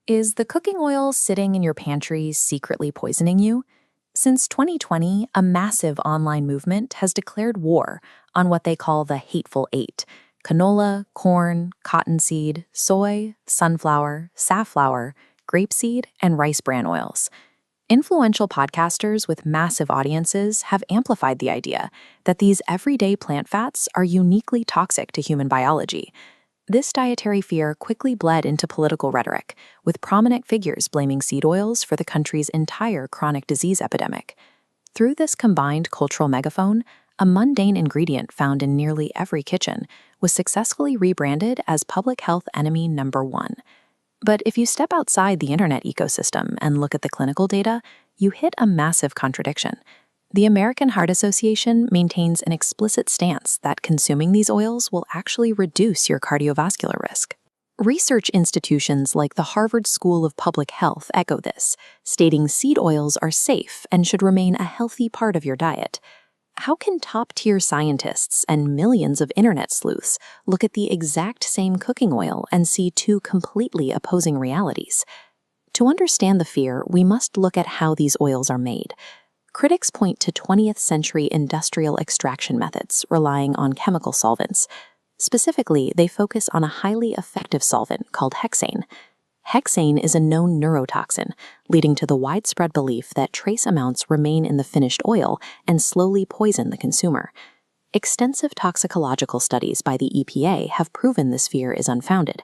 Is the cooking oil sitting in your pantry secretly poisoning you? Since 2020, a massive online movement has declared war on what they call the Hateful Eight: canola, corn, cottonseed, soy, sunflower, safflower, grapeseed, and rice bran oils. Influential podcasters with massive audiences have amplified the idea that these everyday plant fats are uniquely toxic to human biology. This dietary fear quickly bled into political rhetoric, with prominent figures blaming seed oils for the country's entire chronic disease epidemic. Through this combined cultural megaphone, a mundane ingredient found in nearly every kitchen was successfully rebranded as public health enemy number one. But if you step outside the internet ecosystem and look at the clinical data, you hit a massive contradiction. The American Heart Association maintains an explicit stance that consuming these oils will actually reduce your cardiovascular risk. Research institutions like the Harvard School of Public Health echo this, stating seed oils are safe and should remain a healthy part of your diet. How can top-tier scientists and millions of internet sleuths look at the exact same cooking oil and see two completely opposing realities? To understand the fear, we must look at how these oils are made. Critics point to 20th century industrial extraction methods relying on chemical solvents. Specifically, they focus on a highly effective solvent called hexane. Hexane is a known neurotoxin, leading to the widespread belief that trace amounts remain in the finished oil and slowly poison the consumer. Extensive toxicological studies by the EPA have proven this fear is unfounded.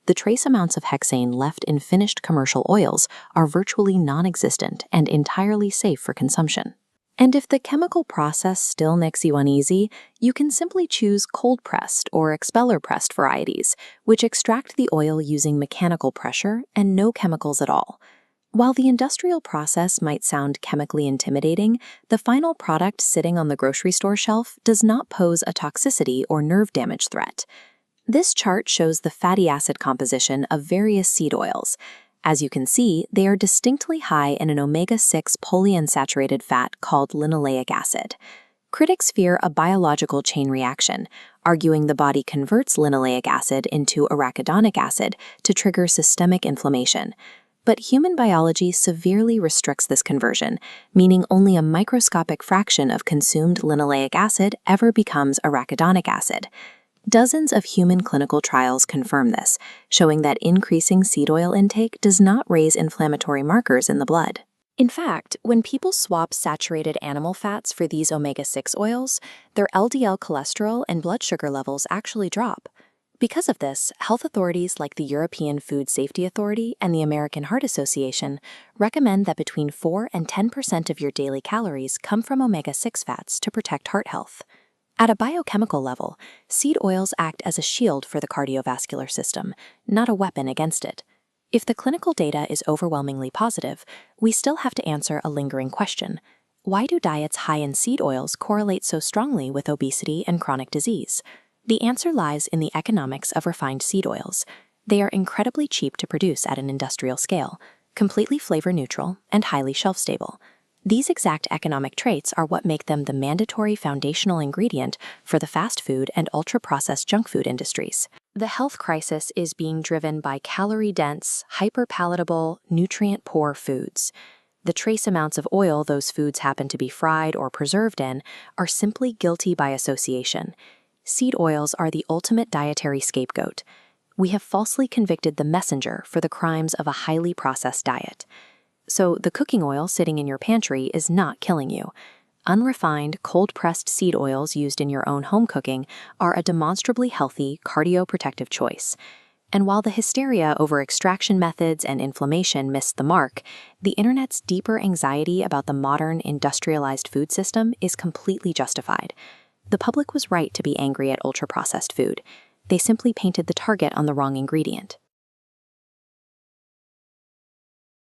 The trace amounts of hexane left in finished commercial oils are virtually non-existent and entirely safe for consumption. And if the chemical process still makes you uneasy, you can simply choose cold-pressed or expeller-pressed varieties, which extract the oil using mechanical pressure and no chemicals at all. While the industrial process might sound chemically intimidating, the final product sitting on the grocery store shelf does not pose a toxicity or nerve damage threat. This chart shows the fatty acid composition of various seed oils. As you can see, they are distinctly high in an omega-6 polyunsaturated fat called linoleic acid. Critics fear a biological chain reaction, arguing the body converts linoleic acid into arachidonic acid to trigger systemic inflammation. But human biology severely restricts this conversion, meaning only a microscopic fraction of consumed linoleic acid ever becomes arachidonic acid. Dozens of human clinical trials confirm this, showing that increasing seed oil intake does not raise inflammatory markers in the blood. In fact, when people swap saturated animal fats for these omega-6 oils, their LDL cholesterol and blood sugar levels actually drop. Because of this, health authorities like the European Food Safety Authority and the American Heart Association recommend that between 4 and 10% of your daily calories come from omega-6 fats to protect heart health. At a biochemical level, seed oils act as a shield for the cardiovascular system, not a weapon against it. If the clinical data is overwhelmingly positive, we still have to answer a lingering question. Why do diets high in seed oils correlate so strongly with obesity and chronic disease? The answer lies in the economics of refined seed oils. They are incredibly cheap to produce at an industrial scale, completely flavor-neutral, and highly shelf-stable. These exact economic traits are what make them the mandatory foundational ingredient for the fast food and ultra-processed junk food industries. The health crisis is being driven by calorie-dense, hyper-palatable, nutrient-poor foods. The trace amounts of oil those foods happen to be fried or preserved in are simply guilty by association. Seed oils are the ultimate dietary scapegoat. We have falsely convicted the messenger for the crimes of a highly processed diet. So the cooking oil sitting in your pantry is not killing you. Unrefined, cold-pressed seed oils used in your own home cooking are a demonstrably healthy, cardioprotective choice. And while the hysteria over extraction methods and inflammation missed the mark, the internet's deeper anxiety about the modern, industrialized food system is completely justified. The public was right to be angry at ultra-processed food. They simply painted the target on the wrong ingredient.